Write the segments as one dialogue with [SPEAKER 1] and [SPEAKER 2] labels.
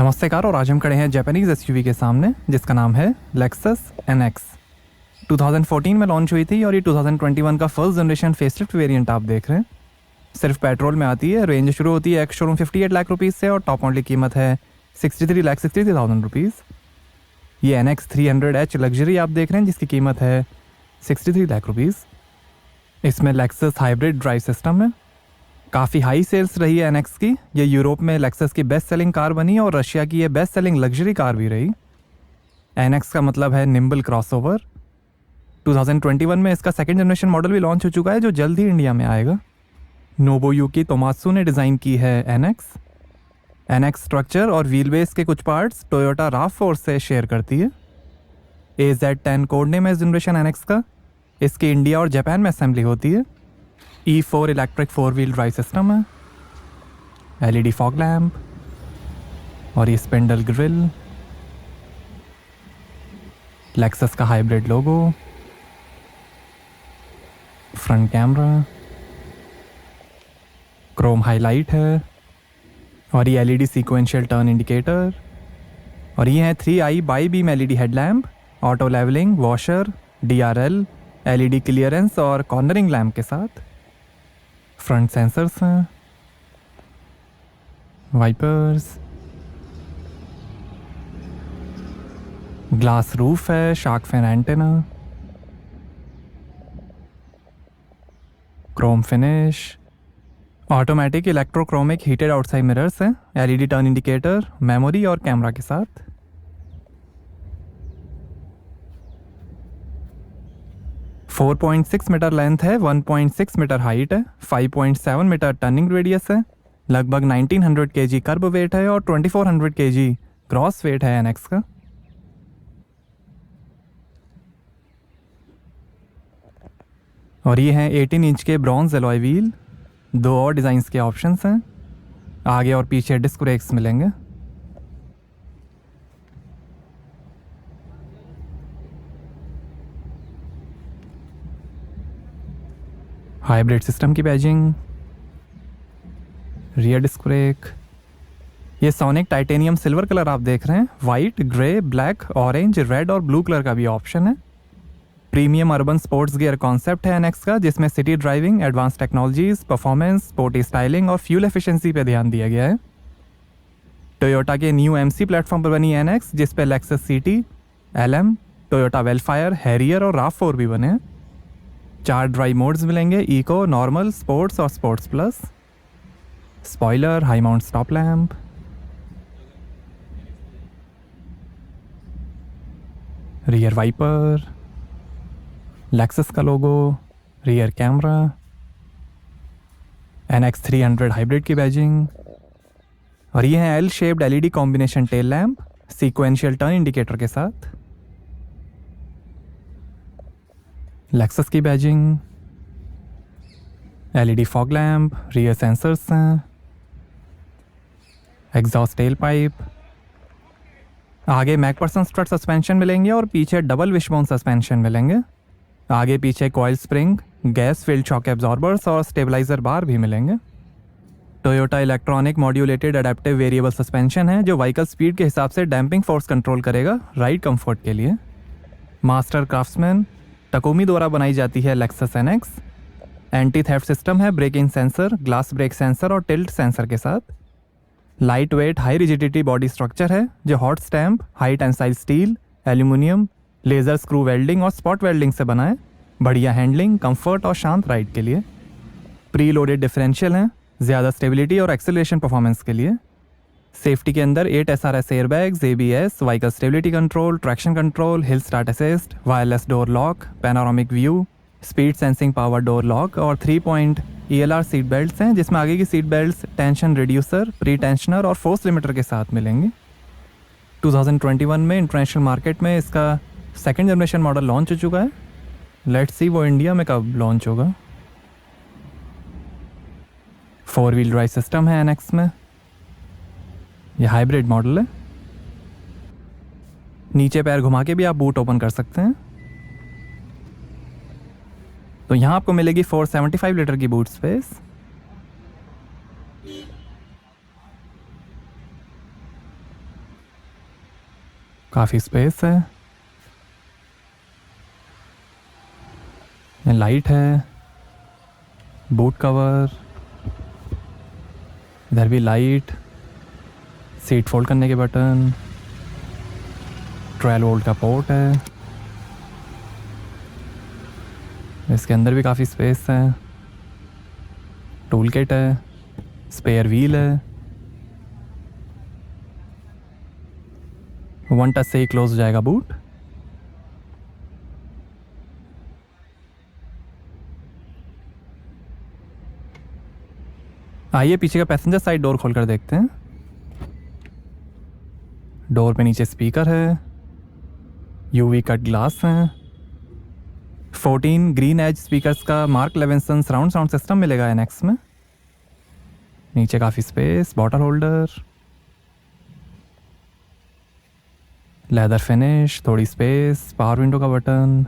[SPEAKER 1] नमस्कार। और आज हम खड़े हैं जापानीज एसयूवी के सामने जिसका नाम है लेक्सस NX। 2014 में लॉन्च हुई थी और ये 2021 का फर्स्ट जनरेशन फेसलिफ्ट वेरिएंट आप देख रहे हैं। सिर्फ पेट्रोल में आती है। रेंज शुरू होती है एक्स शोरूम 58 लाख रुपीज़ से और टॉप मॉडल की कीमत है 63,63,000 रुपीज़। ये NX 300H लग्जरी आप देख रहे हैं जिसकी कीमत है 63 लाख रुपीज़। इसमें लेक्सस हाइब्रिड ड्राइव सिस्टम है। काफ़ी हाई सेल्स रही है NX की। ये यूरोप में लेक्सस की बेस्ट सेलिंग कार बनी और रशिया की ये बेस्ट सेलिंग लग्जरी कार भी रही। NX का मतलब है निम्बल क्रॉसओवर। 2021 में इसका सेकंड जनरेशन मॉडल भी लॉन्च हो चुका है जो जल्द ही इंडिया में आएगा। नोबुयुकी तोमात्सु ने डिज़ाइन की है NX स्ट्रक्चर और व्हील बेस के कुछ पार्ट्स टोयोटा RAV4 से शेयर करती है। AZ10 कोड नेम है इस जनरेशन NX का। इसकी इंडिया और जापान में असेंबली होती है। E4 electric 4 wheel drive system है। LED फॉग लैम्प और ये स्पेंडल ग्रिल। लेक्सस का हाइब्रिड लोगो, फ्रंट कैमरा, क्रोम हाईलाइट है और ये LED सीक्वेंशियल टर्न इंडिकेटर और ये है 3i bi beam LED headlamp, auto levelling, washer, DRL, LED clearance और कॉर्नरिंग लैम्प के साथ। फ्रंट सेंसर्स हैं, वाइपर्स, ग्लास रूफ है, shark fin antenna, chrome finish, automatic electrochromic heated outside mirrors हैं, LED turn indicator, memory और camera के साथ। Four 4.6 metre length है, 1.6 मीटर हाइट है, 5.7 मीटर टर्निंग रेडियस है, लगभग 1900 kg कर्ब वेट है और 2400 kg ग्रॉस वेट है NX का। और ये हैं 18 इंच के ब्रॉन्ज एलॉय व्हील। 2 और डिज़ाइंस के ऑप्शंस हैं। आगे और पीछे डिस्क ब्रेक्स मिलेंगे। हाइब्रिड सिस्टम की बैजिंग, रियर डिस्क ब्रेक। ये सोनिक टाइटेनियम सिल्वर कलर आप देख रहे हैं। White, grey, black, orange, red और ब्लू कलर का भी ऑप्शन है। Premium urban sports gear concept है NX का जिसमें city driving, advance technologies, performance, sporty styling और फ्यूल एफिशिएंसी पे ध्यान दिया गया है। टोयोटा के न्यू MC प्लेटफॉर्म पर बनी NX जिस पे Lexus CT, LM, Toyota Vellfire, Harrier और RAV4 भी बने हैं। 4 ड्राइव मोड्स मिलेंगे, इको, नॉर्मल, स्पोर्ट्स और sports plus. Spoiler, high mount stop lamp, rear wiper, Lexus का logo, rear camera, NX 300 hybrid की बैजिंग और ये है L shaped LED combination tail lamp sequential turn indicator के साथ। लेक्सस की badging, LED fog lamp, rear sensors हैं, exhaust tail pipe. आगे मैकपर्सन स्ट्रट सस्पेंशन मिलेंगे और पीछे डबल विशबोन सस्पेंशन मिलेंगे। आगे पीछे coil spring, gas filled shock absorbers और स्टेबलाइजर बार भी मिलेंगे। Toyota electronic modulated adaptive variable suspension है जो व्हीकल स्पीड के हिसाब से डैम्पिंग फोर्स कंट्रोल करेगा राइड कंफर्ट के लिए। मास्टर क्राफ्ट्समैन टकोमी द्वारा बनाई जाती है Lexus NX। Anti theft system है, braking sensor, glass break sensor और टिल्ट सेंसर के साथ। Light weight high rigidity body structure है जो hot stamp, high tensile steel, aluminium, laser screw welding और स्पॉट वेल्डिंग से बना है। बढ़िया हैंडलिंग, कंफर्ट और शांत राइड के लिए। प्री लोडेड डिफरेंशियल हैं, ज़्यादा स्टेबिलिटी और एक्सेलरेशन परफॉर्मेंस के लिए। सेफ्टी के अंदर 8 SRS airbags, ABS, vehicle stability control, traction control, hill start assist, wireless door lock, panoramic view, speed sensing power door lock और 3 पॉइंट ELR सीट बेल्ट्स हैं जिसमें आगे की seat belts tension reducer, pre tensioner और force limiter के साथ मिलेंगे। 2021 में इंटरनेशनल मार्केट में इसका सेकंड जनरेशन मॉडल लॉन्च हो चुका है। लेट्स सी वो इंडिया में कब लॉन्च होगा। 4 व्हील ड्राइव सिस्टम है NX में। यह हाइब्रिड मॉडल है। नीचे पैर घुमा के भी आप बूट ओपन कर सकते हैं। तो यहाँ आपको मिलेगी 475 लीटर की बूट स्पेस। काफ़ी स्पेस है, लाइट है, बूट कवर, इधर भी लाइट, सीट फोल्ड करने के बटन, 12 वोल्ट का पोर्ट है, इसके अंदर भी काफ़ी स्पेस है, टूल किट है, स्पेयर व्हील है, 1 टच से ही क्लोज हो जाएगा बूट। आइए पीछे का पैसेंजर साइड डोर खोलकर देखते हैं। डोर पे नीचे स्पीकर है, यूवी कट ग्लास है, 14 ग्रीन एज स्पीकर्स का mark Levinson surround sound system मिलेगा एनएक्स में। नीचे काफ़ी space, bottle holder, leather finish, थोड़ी स्पेस, पावर विंडो का button,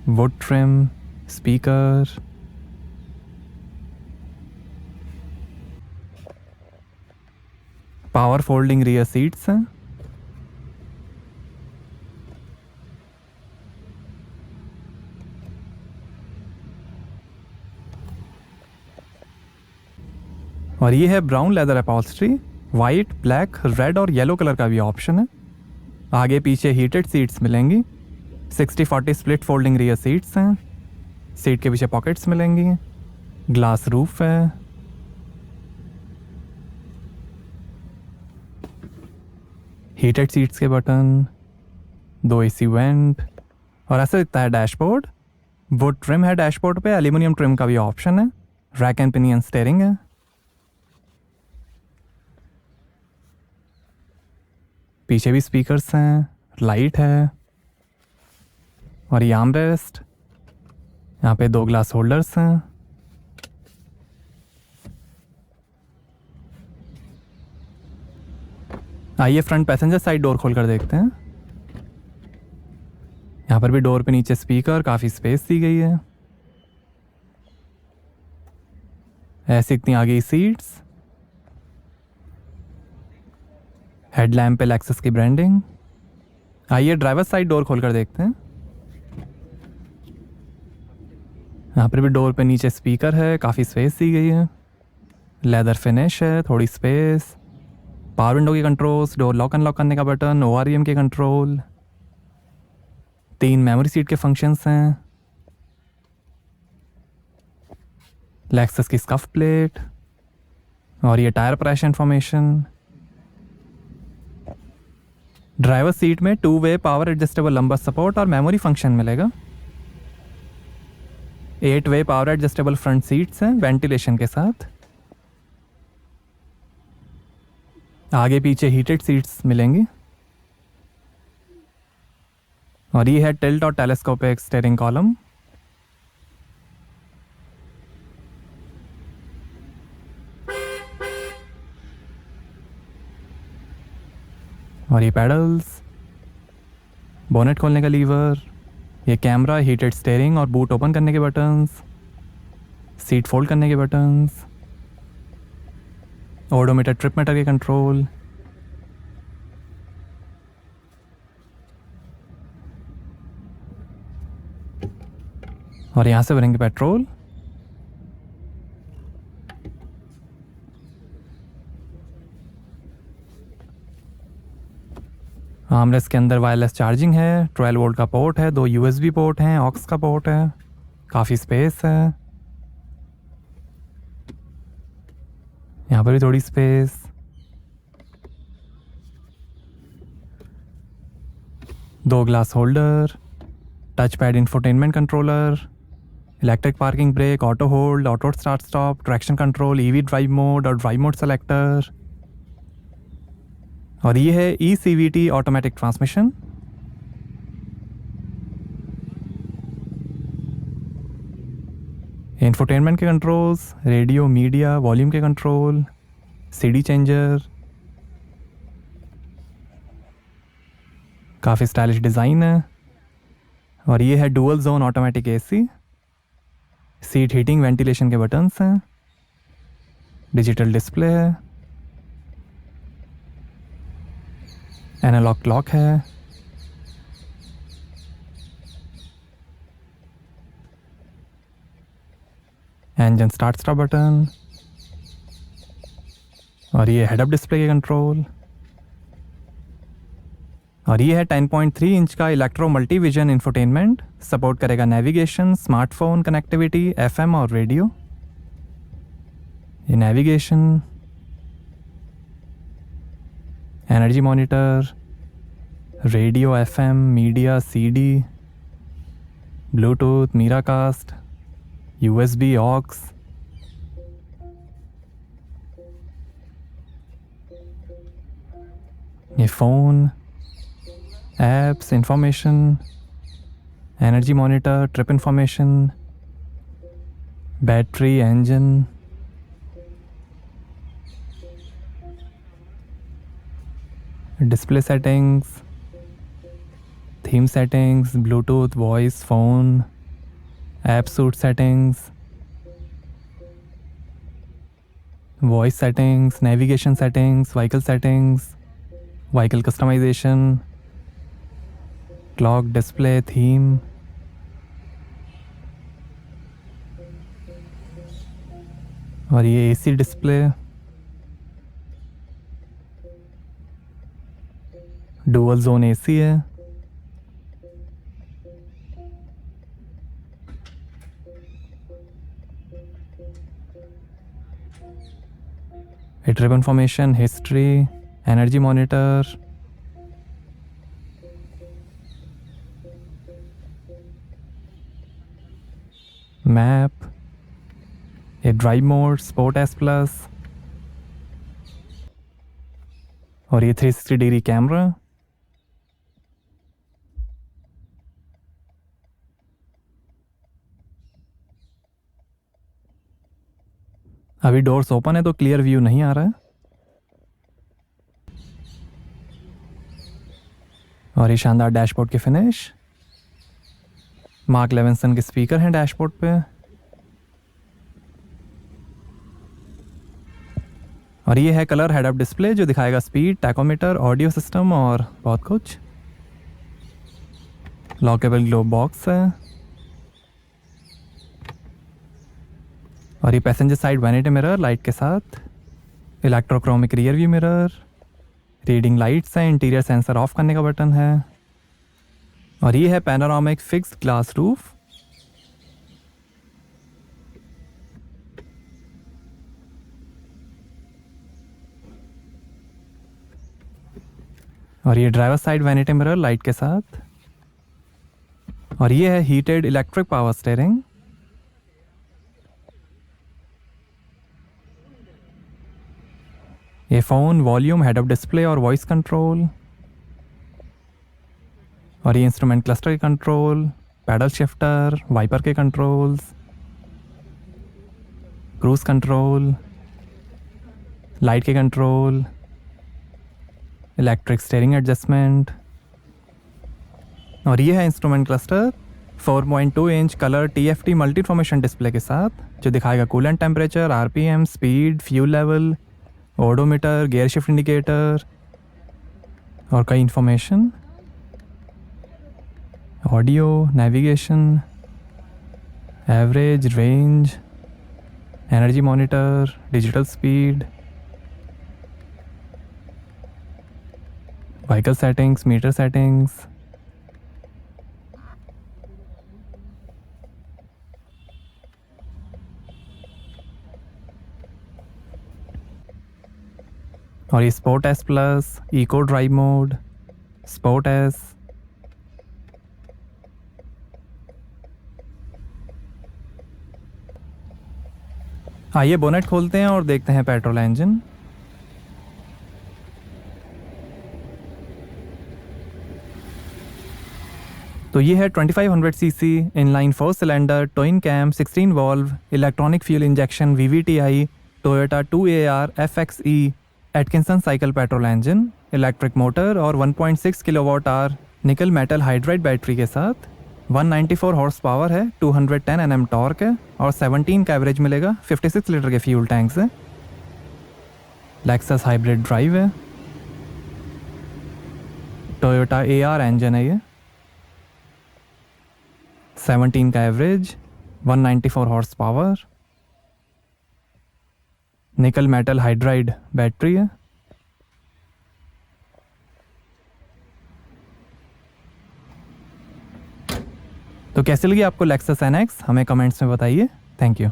[SPEAKER 1] would trim, speaker, power folding rear seats हैं, और ये है brown leather upholstery, white, black, red और येलो कलर का भी ऑप्शन है। आगे पीछे हीटेड सीट्स मिलेंगी, 60-40 स्प्लिट फोल्डिंग रियर सीट्स हैं, सीट के पीछे पॉकेट्स मिलेंगी, ग्लास रूफ है, हीटेड सीट्स के बटन, 2 एसी वेंट, और ऐसे दिखता है डैशबोर्ड। वुड ट्रिम है डैशबोर्ड पे, एल्यूमिनियम ट्रिम का भी ऑप्शन है, रैक एंड पिनियन स्टीयरिंग है, पीछे भी स्पीकर्स हैं, लाइट है, और ये आर्मरेस्ट, यहाँ पे 2 ग्लास होल्डर्स हैं, आइए फ्रंट पैसेंजर साइड डोर खोलकर देखते हैं। यहाँ पर भी डोर पे नीचे स्पीकर, काफ़ी स्पेस दी गई है, ऐसे इतनी आगे सीट्स, हेडलैम्प पे लेक्सस की ब्रांडिंग। आइए ड्राइवर साइड डोर खोलकर देखते हैं। यहाँ पर भी डोर पे नीचे स्पीकर है, काफ़ी स्पेस दी गई है, लेदर फिनिश है, थोड़ी स्पेस, पावर विंडो के कंट्रोल्स, डोर लॉक अनलॉक करने का बटन, ORVM के कंट्रोल, 3 मेमोरी सीट के फंक्शंस हैं, लेक्सस की स्कफ प्लेट, और ये tyre pressure information. Driver seat में 2 वे पावर एडजस्टेबल लंबर सपोर्ट और मेमोरी फंक्शन मिलेगा, 8 वे पावर एडजस्टेबल फ्रंट सीट्स हैं वेंटिलेशन के साथ, आगे पीछे हीटेड सीट्स मिलेंगी, और ये है टिल्ट और टेलीस्कोपिक स्टीयरिंग कॉलम। और ये पैडल्स, बोनेट खोलने का लीवर, ये कैमरा, हीटेड स्टीयरिंग और बूट ओपन करने के बटन्स, सीट फोल्ड करने के बटन्स, ओडोमीटर ट्रिप मीटर के कंट्रोल, और यहाँ से भरेंगे पेट्रोल। आर्मरेस्ट के अंदर वायरलेस चार्जिंग है, 12 वोल्ट का पोर्ट है, 2 USB पोर्ट हैं, ऑक्स का पोर्ट है, काफ़ी स्पेस है, यहाँ पर भी थोड़ी स्पेस, दो glass holder, touch pad infotainment controller, electric parking brake, auto hold, auto start stop, traction control, EV drive mode और ड्राइव मोड सेलेक्टर, और ये है ECVT ऑटोमेटिक ट्रांसमिशन। इंफोटेनमेंट के कंट्रोल्स, रेडियो, मीडिया, वॉल्यूम के control, CD changer, काफ़ी stylish design है, और ये है dual zone automatic AC, seat heating ventilation के बटन्स हैं, डिजिटल डिस्प्ले है, एनालॉग क्लॉक है। Engine start button. और ये हेड अप डिस्प्ले के कंट्रोल। और ये है 10.3 इंच का electro multi vision infotainment. Support करेगा नेविगेशन, स्मार्टफोन कनेक्टिविटी, एफएम और रेडियो। ये navigation, energy monitor, radio, FM, media, CD, Bluetooth, Miracast, USB, aux. ये phone, apps, information, energy monitor, trip information, battery, engine, display settings, theme settings, Bluetooth, voice, phone, app suite settings, voice settings, navigation settings, vehicle customisation, clock, display, theme. और ये AC display, dual zone AC है। Trip information, history, energy monitor, map, ये drive mode, sport S plus. और ये 360 degree camera. अभी doors open है तो clear view नहीं आ रहा है। और ये शानदार डैशबोर्ड की फिनिश। मार्क लेविंसन के स्पीकर हैं डैशबोर्ड पे। और ये है कलर हेड अप डिस्प्ले जो दिखाएगा स्पीड, टैकोमीटर, ऑडियो सिस्टम और बहुत कुछ। लॉकेबल ग्लोब बॉक्स है। और ये passenger side vanity mirror light के साथ, electrochromic rear view mirror, reading lights हैं, इंटीरियर सेंसर ऑफ करने का बटन है। और ये है पैनोरामिक फिक्स्ड ग्लास रूफ। और ये driver side vanity mirror light के साथ। और ये है हीटेड इलेक्ट्रिक पावर स्टीयरिंग। ये phone, volume, head up display और वॉइस कंट्रोल। और ये इंस्ट्रूमेंट क्लस्टर के कंट्रोल, पैडल शिफ्टर, वाइपर के कंट्रोल्स, क्रूज कंट्रोल, लाइट के कंट्रोल, इलेक्ट्रिक स्टीयरिंग एडजस्टमेंट। और ये है instrument cluster 4.2 inch colour TFT multi information display के साथ जो दिखाएगा coolant temperature, RPM, speed, fuel level, odometer, gear shift indicator और कई information, audio, navigation, average, range, energy monitor, digital speed, vehicle settings, meter settings. और ये sport S plus, eco drive mode, sport S. आइए bonnet खोलते हैं और देखते हैं पेट्रोल इंजन। तो ये है 2500 CC inline 4 cylinder twin cam 16 valve electronic fuel injection VVTi Toyota 2AR FXE Atkinson cycle petrol engine, electric motor और 1.6 kilowatt hour nickel metal hydride battery के साथ। 194 हॉर्स पावर है, 210 Nm टॉर्क है और 17 का एवरेज मिलेगा 56 लीटर के fuel tank से। लेक्सस हाइब्रिड ड्राइव है। टोयोटा AR इंजन है ये, 17 का एवरेज, 194 हॉर्स पावर, निकल मेटल हाइड्राइड बैटरी है। तो कैसी लगी आपको लेक्सस NX, हमें कमेंट्स में बताइए। Thank you.